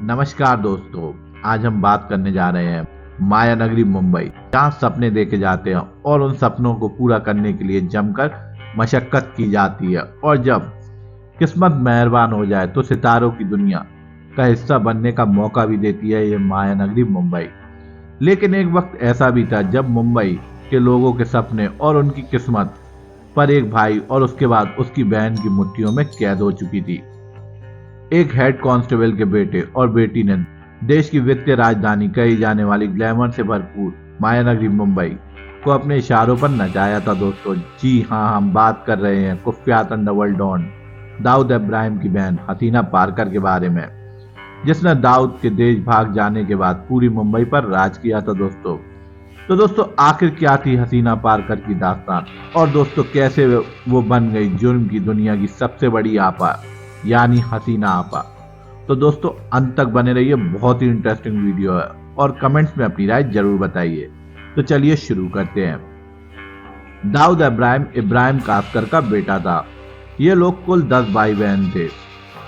नमस्कार दोस्तों। आज हम बात करने जा रहे हैं माया नगरी मुंबई, जहाँ सपने देखे जाते हैं और उन सपनों को पूरा करने के लिए जमकर मशक्कत की जाती है, और जब किस्मत मेहरबान हो जाए तो सितारों की दुनिया का हिस्सा बनने का मौका भी देती है ये माया नगरी मुंबई। लेकिन एक वक्त ऐसा भी था जब मुंबई के लोगों के सपने और उनकी किस्मत पर एक भाई और उसके बाद उसकी बहन की मुट्ठियों में कैद हो चुकी थी। एक हेड कांस्टेबल के बेटे और बेटी ने देश की वित्तीय राजधानी कही जाने वाली ग्लैमर से भरपूर माया नगरी मुंबई को अपने इशारों पर नचाया था दोस्तों। जी हाँ, हम बात कर रहे हैं कुख्यात अंडरवर्ल्ड डॉन दाऊद इब्राहिम की बहन हसीना पारकर के बारे में, जिसने दाऊद के देश भाग जाने के बाद पूरी मुंबई पर राज किया था दोस्तों। तो दोस्तों, आखिर क्या थी हसीना पारकर की दास्तान, और दोस्तों कैसे वो बन गई जुर्म की दुनिया की सबसे बड़ी आपा, यानी हसीना आपा। तो दोस्तों, अंत तक बने रहिए, बहुत ही इंटरेस्टिंग वीडियो है, और कमेंट्स में अपनी राय जरूर बताइए। तो चलिए शुरू करते हैं। दाऊद इब्राहिम इब्राहिम कासकर का बेटा था। ये लोग कुल 10 भाई बहन थे,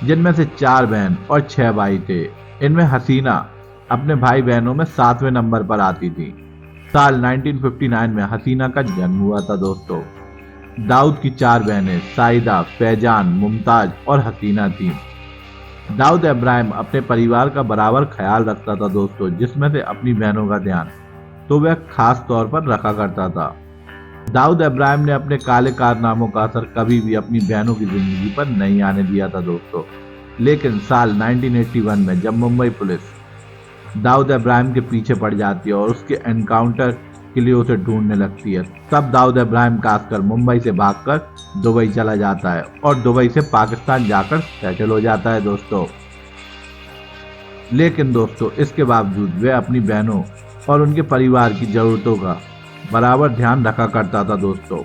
जिनमें से 4 बहन और 6 भाई थे। इनमें हसीना अपने भाई बहनों में 7वें नंबर पर आती थी। साल 1959 में हसीना का जन्म हुआ था दोस्तों। दाऊद की 4 बहनें साइदा, फैजान, मुमताज और हसीना थीं। दाऊद इब्राहिम अपने परिवार का बराबर ख्याल रखता था दोस्तों, जिसमें से अपनी बहनों का ध्यान तो वह खास तौर पर रखा करता था। दाऊद इब्राहिम ने अपने काले कारनामों का असर कभी भी अपनी बहनों की जिंदगी पर नहीं आने दिया था दोस्तों। लेकिन साल 1981 में जब मुंबई पुलिस दाऊद इब्राहिम के पीछे पड़ जाती है और उसके एनकाउंटर के लिए उसे ढूंढने लगती है, तब दाऊद इब्राहिम कासकर मुंबई से भागकर दुबई चला जाता है और दुबई से पाकिस्तान जाकर सेटल हो जाता है दोस्तों। लेकिन दोस्तों, इसके बावजूद वह अपनी बहनों और उनके परिवार की जरूरतों का बराबर ध्यान रखा करता था दोस्तों।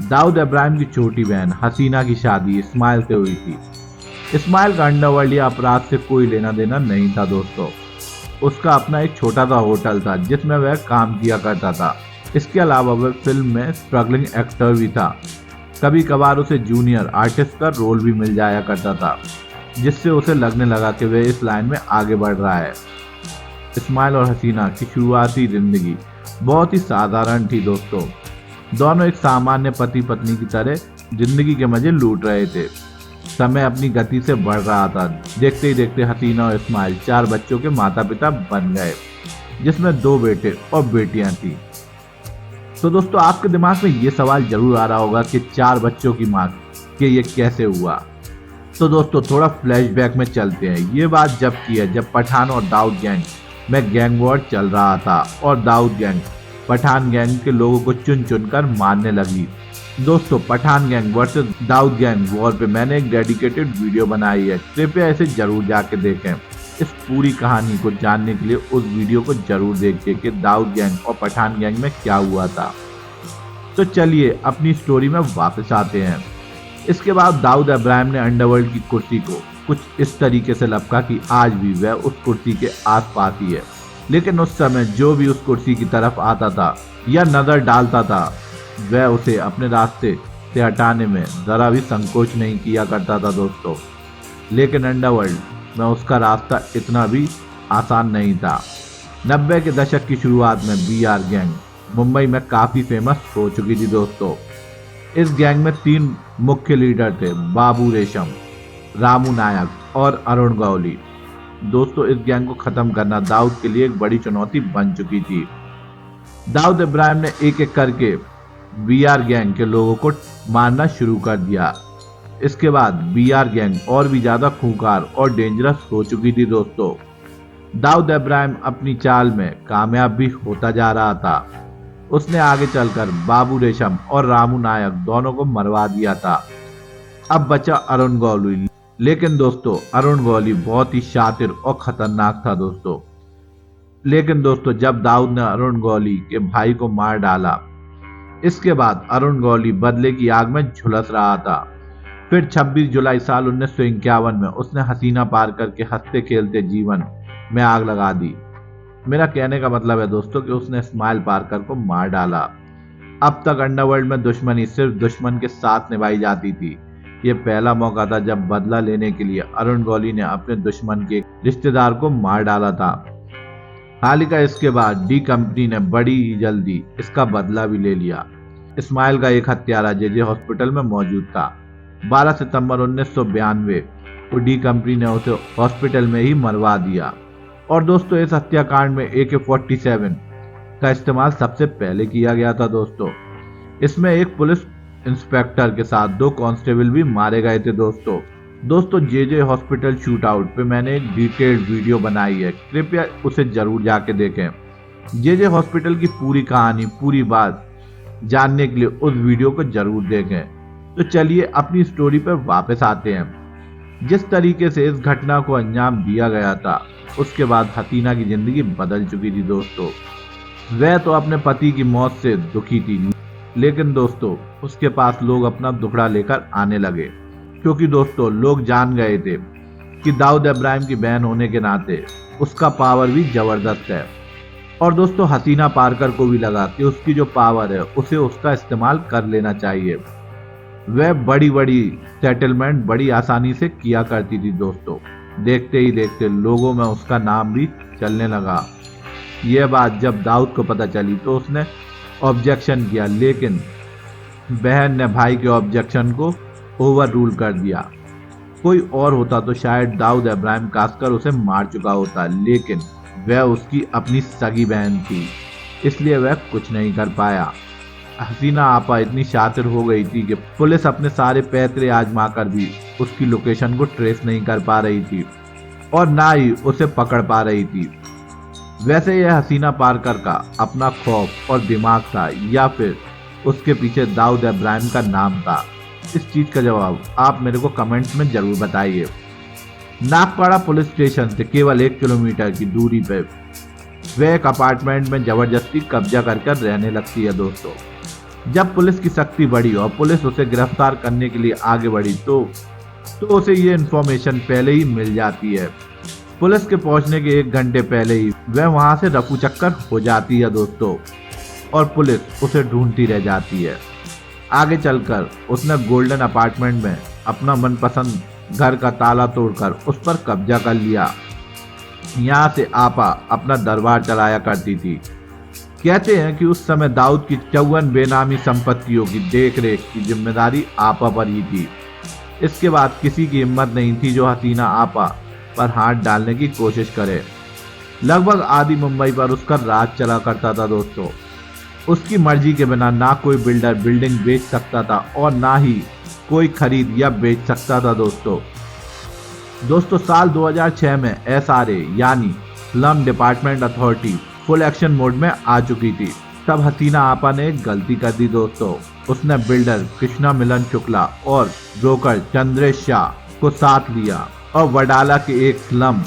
दाऊद इब्राहिम की छोटी बहन हसीना की शादी इस्माइल से हुई थी। इस्माइल का अंडरवर्ल्ड या अपराध से कोई लेना देना नहीं था दोस्तों। उसका अपना एक छोटा सा होटल था जिसमें वह काम किया करता था। इसके अलावा वह फिल्म में स्ट्रगलिंग एक्टर भी था। कभी कभार उसे जूनियर आर्टिस्ट का रोल भी मिल जाया करता था, जिससे उसे लगने लगा कि वह इस लाइन में आगे बढ़ रहा है। इस्माइल और हसीना की शुरुआती जिंदगी बहुत ही साधारण थी दोस्तों। दोनों एक सामान्य पति पत्नी की तरह जिंदगी के मजे लूट रहे थे। समय अपनी गति से बढ़ रहा था। देखते ही देखते हसीना और इस्माइल 4 बच्चों के माता पिता बन गए, जिसमें 2 बेटे और बेटियां थी। तो दोस्तों, आपके दिमाग में ये सवाल जरूर आ रहा होगा कि 4 बच्चों की मां के ये कैसे हुआ। तो दोस्तों, थोड़ा फ्लैशबैक में चलते हैं। ये बात जब की है जब पठान और दाऊद गैंग में गैंग वॉर चल रहा था, और दाऊद गैंग पठान गैंग के लोगों को चुन चुन कर मारने लगी। दोस्तों, Pathan gang versus Dawood gang war पे मैंने एक डेडिकेटेड वीडियो बनाई है, कृपया इसे जरूर जाके देखें। इस पूरी कहानी को जानने के लिए उस वीडियो को जरूर देखिए कि दाऊद गैंग और पठान गैंग में क्या हुआ था। तो चलिए अपनी स्टोरी में वापस आते हैं। इसके बाद दाऊद इब्राहिम ने अंडरवर्ल्ड की कुर्सी को कुछ इस तरीके से लपका कि आज भी वह उस कुर्सी के आसपास ही है। लेकिन उस समय जो भी उस कुर्सी की तरफ आता था या नजर डालता था, वह उसे अपने रास्ते से हटाने में जरा भी संकोच नहीं किया करता था दोस्तों। लेकिन अंडरवर्ल्ड में उसका रास्ता इतना भी आसान नहीं था। 90 के दशक की शुरुआत में बीआर गैंग मुंबई में काफी फेमस हो चुकी थी दोस्तों। इस गैंग में 3 मुख्य लीडर थे, बाबू रेशम, रामू नायक और अरुण गौली। दोस्तों, इस गैंग को खत्म करना दाऊद के लिए एक बड़ी चुनौती बन चुकी थी। दाऊद इब्राहिम ने एक एक करके बीआर गैंग के लोगों को मारना शुरू कर दिया। इसके बाद बीआर गैंग और भी ज्यादा खूंखार और डेंजरस हो चुकी थी दोस्तों। दाऊद इब्राहिम अपनी चाल में कामयाब भी होता जा रहा था। उसने आगे चलकर बाबू रेशम और रामू नायक दोनों को मरवा दिया था। अब बचा अरुण गौली। लेकिन दोस्तों, अरुण गौली बहुत ही शातिर और खतरनाक था दोस्तों। लेकिन दोस्तों, जब दाऊद ने अरुण गौली के भाई को मार डाला, इसके बाद अरुण गौली बदले की आग में झुलस रहा था। फिर 26 जुलाई साल 1951 में उसने हसीना पारकर के हंसते खेलते जीवन में आग लगा दी। मेरा कहने का मतलब है दोस्तों कि उसने इस्माइल पारकर को मार डाला। अब तक अंडरवर्ल्ड में दुश्मनी सिर्फ दुश्मन के साथ निभाई जाती थी, ये पहला मौका था जब बदला लेने के लिए अरुण गौली ने अपने दुश्मन के रिश्तेदार को मार डाला था। हालिका इसके बाद डी कंपनी ने बड़ी ही जल्दी इसका बदला भी ले लिया। इस्माइल का एक हत्यारा जेजे हॉस्पिटल में मौजूद था। 12 सितंबर 1992 को डी कंपनी ने उसे हॉस्पिटल में ही मरवा दिया। और दोस्तों, इस हत्याकांड में AK-47 का इस्तेमाल सबसे पहले किया गया था। दोस्तों, इसमें एक पुलिस इंस्पेक्टर के साथ 2 कांस्टेबल भी मारे गए थे। दोस्तों जेजे हॉस्पिटल शूट आउट पे मैंने एक डिटेल्ड वीडियो बनाई है, कृपया उसे जरूर जाके देखें। जेजे हॉस्पिटल की पूरी कहानी, पूरी बात जानने के लिए उस वीडियो को जरूर देखें। तो चलिए अपनी स्टोरी पर वापस आते हैं। जिस तरीके से इस घटना को अंजाम दिया गया था, उसके बाद हसीना की जिंदगी बदल चुकी थी। दोस्तों, वह तो अपने पति की मौत से दुखी थी, लेकिन दोस्तों उसके पास लोग अपना दुखड़ा लेकर आने लगे, क्योंकि दोस्तों लोग जान गए थे कि दाऊद इब्राहिम की बहन होने के नाते उसका पावर भी जबरदस्त है। और दोस्तों हसीना पारकर को भी लगा कि उसकी जो पावर है उसे उसका इस्तेमाल कर लेना चाहिए। वह बड़ी बड़ी सेटलमेंट बड़ी आसानी से किया करती थी। दोस्तों, देखते ही देखते लोगों में उसका नाम भी चलने लगा। यह बात जब दाऊद को पता चली तो उसने ऑब्जेक्शन किया, लेकिन बहन ने भाई के ऑब्जेक्शन को ओवर रूल कर दिया। कोई और होता तो शायद दाऊद इब्राहिम कासकर उसे मार चुका होता, लेकिन वह उसकी अपनी सगी बहन थी, इसलिए वह कुछ नहीं कर पाया। हसीना आपा इतनी शातिर हो गई थी कि पुलिस अपने सारे पैतरे आजमा कर भी उसकी लोकेशन को ट्रेस नहीं कर पा रही थी और ना ही उसे पकड़ पा रही थी। वैसे यह हसीना पारकर का अपना खौफ और दिमाग था या फिर उसके पीछे दाऊद इब्राहिम का नाम था? इस चीज का जवाब आप मेरे को कमेंट्स में जरूर बताइए। नागपाड़ा पुलिस स्टेशन से केवल 1 किलोमीटर की दूरी पर वह एक अपार्टमेंट में जबरदस्ती कब्जा कर रहने लगती है। दोस्तों, जब पुलिस की सख्ती बढ़ी और पुलिस उसे गिरफ्तार करने के लिए आगे बढ़ी तो उसे ये इन्फॉर्मेशन पहले ही मिल जाती है। पुलिस के पहुंचने के 1 घंटे पहले ही वह वहां से रफू चक्कर हो जाती है। दोस्तों, और पुलिस उसे ढूंढती रह जाती है। आगे चलकर उसने गोल्डन अपार्टमेंट में अपना मनपसंद घर का ताला तोड़कर उस पर कब्जा कर लिया। यहाँ से आपा अपना दरबार चलाया करती थी। कहते हैं कि उस समय दाऊद की 54 बेनामी संपत्तियों की देखरेख की जिम्मेदारी आपा पर ही थी। इसके बाद किसी की हिम्मत नहीं थी जो हसीना आपा पर हाथ डालने की कोशिश करे। लगभग आधी मुंबई पर उसका राज चला करता था। दोस्तों, उसकी मर्जी के बिना ना कोई बिल्डर बिल्डिंग बेच सकता था और ना ही कोई खरीद या बेच सकता था। दोस्तों साल 2006 में SRA यानी slum development authority full action mode में आ चुकी थी। तब हसीना आपा ने एक गलती कर दी। दोस्तों, उसने बिल्डर कृष्णा मिलन शुक्ला और ब्रोकर चंद्रेश शाह को साथ लिया और वडाला के एक स्लम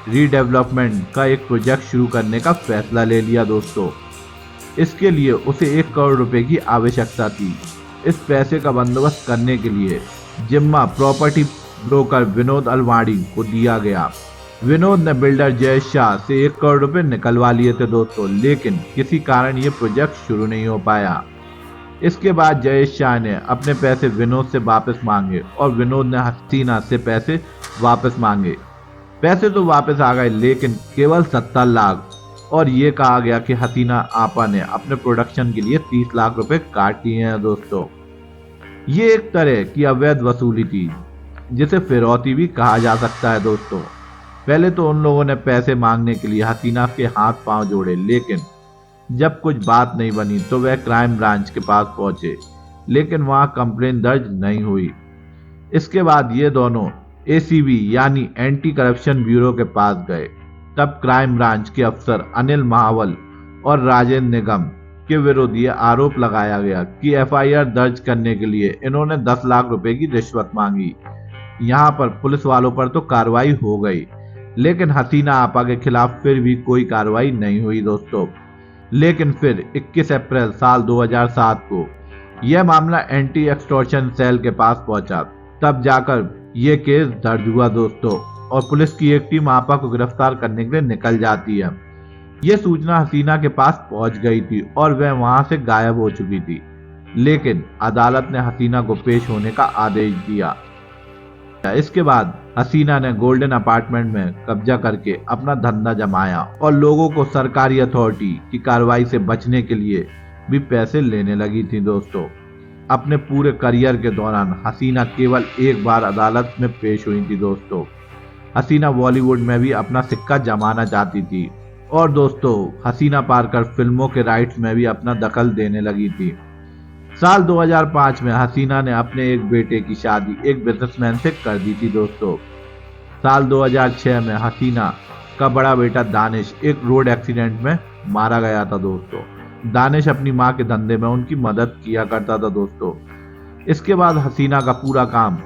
रीडेवलपमेंट का एक प्रोजेक्ट शुरू करने का फैसला ले लिया। दोस्तों, इसके लिए उसे 1 करोड़ रुपए की आवश्यकता थी। इस पैसे का बंदोबस्त करने के लिए जिम्मा प्रॉपर्टी ब्रोकर विनोद अलवाड़ी को दिया गया। विनोद ने बिल्डर जयेश शाह से 1 करोड़ रुपए निकलवा लिए थे। दोस्तों, लेकिन किसी कारण ये प्रोजेक्ट शुरू नहीं हो पाया। इसके बाद जयेश शाह ने अपने पैसे विनोद से वापस मांगे और विनोद ने हसीना से पैसे वापस मांगे। पैसे तो वापस आ गए, लेकिन केवल 70 लाख, और ये कहा गया कि हसीना आपा ने अपने प्रोडक्शन के लिए 30 लाख रुपए काट लिए हैं। दोस्तों, ये एक तरह की अवैध वसूली थी, जिसे फिरौती भी कहा जा सकता है। दोस्तों, पहले तो उन लोगों ने पैसे मांगने के लिए हसीना के हाथ पांव जोड़े, लेकिन जब कुछ बात नहीं बनी तो वह क्राइम ब्रांच के पास पहुंचे, लेकिन वहां कंप्लेन दर्ज नहीं हुई। इसके बाद ये दोनों ACB यानी एंटी करप्शन ब्यूरो के पास गए। तब क्राइम ब्रांच के अफसर अनिल महावल और राजेंद्र निगम के विरुद्ध ये आरोप लगाया गया कि FIR दर्ज करने के लिए इन्होंने 10 लाख रुपए की रिश्वत मांगी। यहाँ पर पुलिस वालों पर तो कार्रवाई हो गई, लेकिन हसीना आपा के खिलाफ फिर भी कोई कार्रवाई नहीं हुई। दोस्तों, लेकिन फिर 21 अप्रैल साल 2007 को यह मामला एंटी एक्सटॉर्शन सेल के पास पहुंचा। तब जाकर यह केस दर्ज हुआ। दोस्तों, और पुलिस की एक टीम आपा को गिरफ्तार करने के लिए निकल जाती है। यह सूचना हसीना के पास पहुंच गई थी और वह वहां से गायब हो चुकी थी, लेकिन अदालत ने हसीना को पेश होने का आदेश दिया। इसके बाद हसीना ने गोल्डन अपार्टमेंट में कब्जा करके अपना धंधा जमाया और लोगों को सरकारी अथॉरिटी की कार्रवाई से बचने के लिए भी पैसे लेने लगी थी दोस्तों। अपने पूरे करियर के दौरान हसीना केवल एक बार अदालत में पेश हुई थी दोस्तों। हसीना बॉलीवुड में भी अपना सिक्का जमाना चाहती थी और दोस्तों हसीना पारकर फिल्मों के राइट्स में भी अपना दखल देने लगी थी। साल 2005 में हसीना ने अपने एक बेटे की शादी एक बिजनेसमैन से कर दी थी दोस्तों। साल 2006 में हसीना का बड़ा बेटा दानिश एक रोड एक्सीडेंट में मारा गया था दोस्तों। दानिश अपनी मां के धंधे में उनकी मदद किया करता था दोस्तों। इसके बाद हसीना का पूरा काम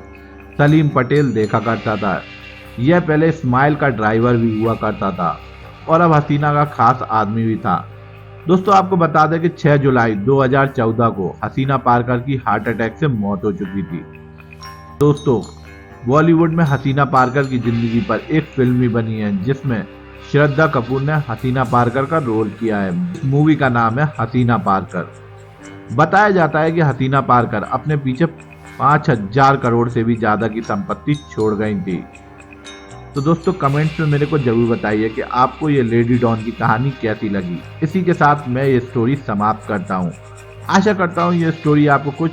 सलीम पटेल देखा करता था। यह पहले स्माइल का ड्राइवर भी हुआ करता था और अब हसीना का खास आदमी भी था। दोस्तों आपको बता दें कि 6 जुलाई 2014 को हसीना पारकर की हार्ट अटैक से मौत हो चुकी थी। दोस्तों बॉलीवुड में हसीना पारकर की जिंदगी पर एक फिल्म भी बनी है जिसमें श्रद्धा कपूर ने हसीना पारकर का रोल किया है। इस मूवी का नाम है हसीना पारकर। बताया जाता है कि हसीना पारकर अपने पीछे 5000 करोड़ से भी ज्यादा की संपत्ति छोड़ गई थी। तो दोस्तों कमेंट्स में मेरे को जरूर बताइए कि आपको ये लेडी डॉन की कहानी कैसी लगी। इसी के साथ मैं ये स्टोरी समाप्त करता हूँ। आशा करता हूँ ये स्टोरी आपको कुछ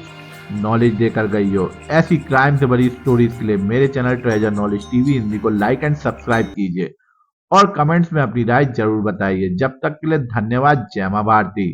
नॉलेज देकर गई हो। ऐसी क्राइम से भरी स्टोरीज के लिए मेरे channel treasure knowledge TV Hindi को लाइक एंड सब्सक्राइब कीजिए और कमेंट्स में अपनी राय जरूर बताइए। जब तक के लिए धन्यवाद। जय मां भारती।